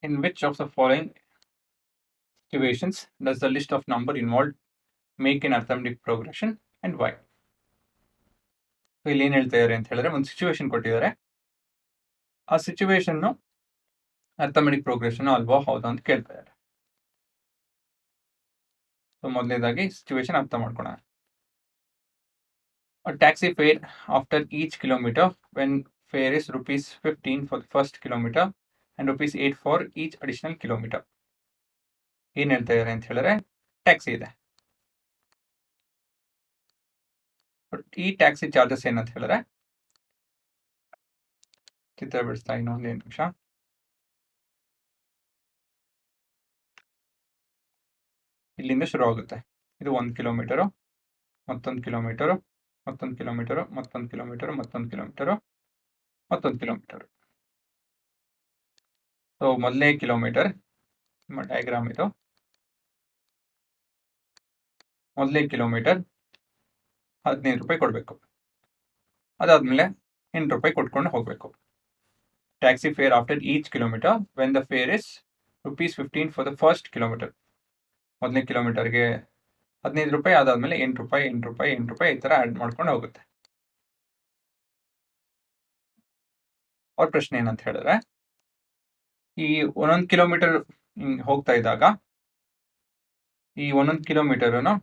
In which of the following situations does the list of number involved make an arithmetic progression and why? ಇಲ್ಲಿ ಏನು ಹೇಳ್ತಾ ಇದ್ದಾರೆ ಅಂತ ಹೇಳಿದ್ರೆ ಒಂದು ಸಿಚುವೇಶನ್ ಕೊಟ್ಟಿದ್ದಾರೆ. ಆ ಸಿಚುವೇಶನ್ ಅರ್ಥಮೆಟಿಕ್ ಪ್ರೋಗ್ರೆಷನ್ ಅಲ್ವಾ ಹೌದಾ ಅಂತ ಕೇಳ್ತಾ ಇದ್ದಾರೆ. ಸೊ ಮೊದಲನೇದಾಗಿ ಸಿಚುವೇಶನ್ ಅರ್ಥ ಮಾಡ್ಕೊಳ್ಳೋಣ. A taxi fare after each kilometer when fare is rupees 15 for the first kilometer and rupees 8 for each additional kilometer. ಏನ್ ಹೇಳ್ತಾ ಇದ್ದಾರೆ ಅಂತ ಹೇಳಿದ್ರೆ ಟ್ಯಾಕ್ಸಿ ಇದೆ. ಈ ಟ್ಯಾಕ್ಸಿ ಚಾರ್ಜಸ್ ಏನಂತ ಹೇಳಿದ್ರೆ ಚಿತ್ರ ಬಿಡಿಸ್ತಾ ಇನ್ನೊಂದು ನಿಮಿಷ. ಇಲ್ಲಿಂದ ಶುರು ಆಗುತ್ತೆ. ಇದು 1 ಕಿಲೋಮೀಟರು, ಮತ್ತೊಂದು ಕಿಲೋಮೀಟರು, ಮತ್ತೊಂದು ಕಿಲೋಮೀಟರು, ಮತ್ತೊಂದು ಕಿಲೋಮೀಟರು, ಮತ್ತೊಂದು ಕಿಲೋಮೀಟರು, ಮತ್ತೊಂದು ಕಿಲೋಮೀಟರು. ಸೊ ಮೊದಲನೇ ಕಿಲೋಮೀಟರ್ ನಿಮ್ಮ ಡಯಾಗ್ರಾಮ್ ಇದು. ಮೊದಲನೇ ಕಿಲೋಮೀಟರ್ 15 ರೂಪಾಯಿ ಕೊಡಬೇಕು. ಅದಾದ್ಮೇಲೆ 8 ರೂಪಾಯಿ ಕೊಟ್ಕೊಂಡು ಹೋಗಬೇಕು. Taxi fair after each kilometre when the fair is rupees 15 for the first kilometre. ಮೊದಲನೇ ಕಿಲೋಮೀಟರ್ಗೆ 15 ರೂಪಾಯಿ, ಅದಾದ್ಮೇಲೆ 8 ರೂಪಾಯಿ, 8 ರೂಪಾಯಿ, 8 ರೂಪಾಯಿ ಈ ಥರ ಆ್ಯಡ್ ಮಾಡ್ಕೊಂಡು ಹೋಗುತ್ತೆ. ಅವ್ರ ಪ್ರಶ್ನೆ ಏನಂತ ಹೇಳಿದ್ರೆ ಈ ಒಂದೊಂದು ಕಿಲೋಮೀಟರ್ ಹೋಗ್ತಾ ಇದ್ದಾಗ ಈ ಒಂದೊಂದು ಕಿಲೋಮೀಟರ್ನು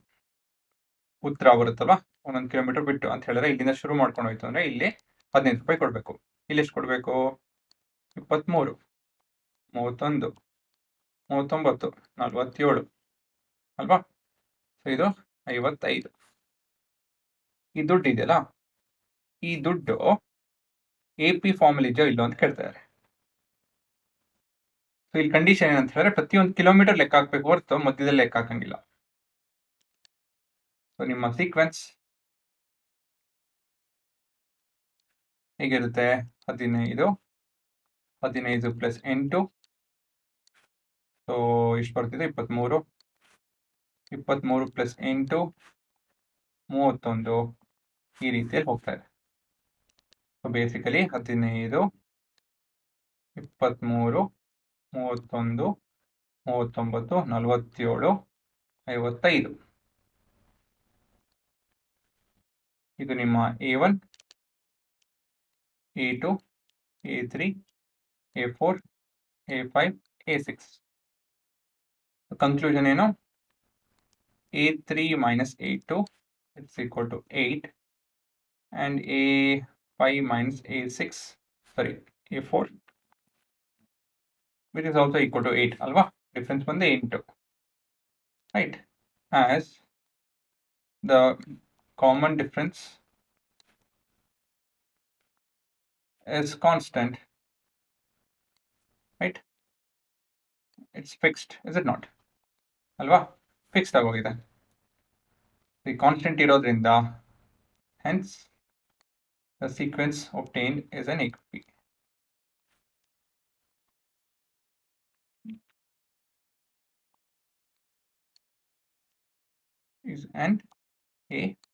ಉತ್ತರ ಬರುತ್ತಲ್ವಾ, ಒಂದೊಂದು ಕಿಲೋಮೀಟರ್ ಬಿಟ್ಟು ಅಂತ ಹೇಳಿದ್ರೆ ಇಲ್ಲಿಂದ ಶುರು ಮಾಡ್ಕೊಂಡು ಹೋಯ್ತು ಅಂದ್ರೆ ಇಲ್ಲಿ 15 ರೂಪಾಯಿ ಕೊಡಬೇಕು. ಇಲ್ಲಿ ಎಷ್ಟು ಕೊಡಬೇಕು? 23, 31, 39, 47 ಅಲ್ವಾ? ಸೊ ಇದು 55. ಈ ದುಡ್ಡು ಇದೆಯಲ್ಲ, ಈ ದುಡ್ಡು AP ಫಾರ್ಮಲ್ಲಿ ಇದೆಯೋ ಇಲ್ಲೋ ಅಂತ ಕೇಳ್ತಾರೆ. ಸೊ ಇಲ್ಲಿ ಕಂಡೀಷನ್ ಏನಂತ ಹೇಳಿದ್ರೆ ಪ್ರತಿಯೊಂದು ಕಿಲೋಮೀಟರ್ ಲೆಕ್ಕ ಹಾಕ್ಬೇಕು ಹೊರತು ಮಧ್ಯದಲ್ಲಿ ಲೆಕ್ಕ ಹಾಕಂಗಿಲ್ಲ. ಸೊ ನಿಮ್ಮ ಸೀಕ್ವೆನ್ಸ್ ಹೇಗಿರುತ್ತೆ? 15 ಪ್ಲಸ್ 8, ಸೊ ಎಷ್ಟು ಬರ್ತಿದೆ? 23, 23 ಪ್ಲಸ್ 8, 31 ಈ ರೀತಿಯಲ್ಲಿ ಹೋಗ್ತಾ ಇದೆ. So basically 15, 23, 31, 39, 47, 55. ಇದು ನಿಮ್ಮ A1, A2, A3, A4, A5, A6. Conclusion ಏನು? A3 minus A2 it's equal to 8 and A5 minus A6, sorry, A4 which is also equal to 8 ಅಲ್ವಾ? ಡಿಫ್ರೆನ್ಸ್ ಬಂದು 8, right? As the common difference is constant, right? It's fixed, is it not? ಅಲ್ವಾ? Fixed ಆಗೋಗಿದೆ. ಈ constant ಇರೋದ್ರಿಂದ hence the sequence obtained is an AP. Is an AP.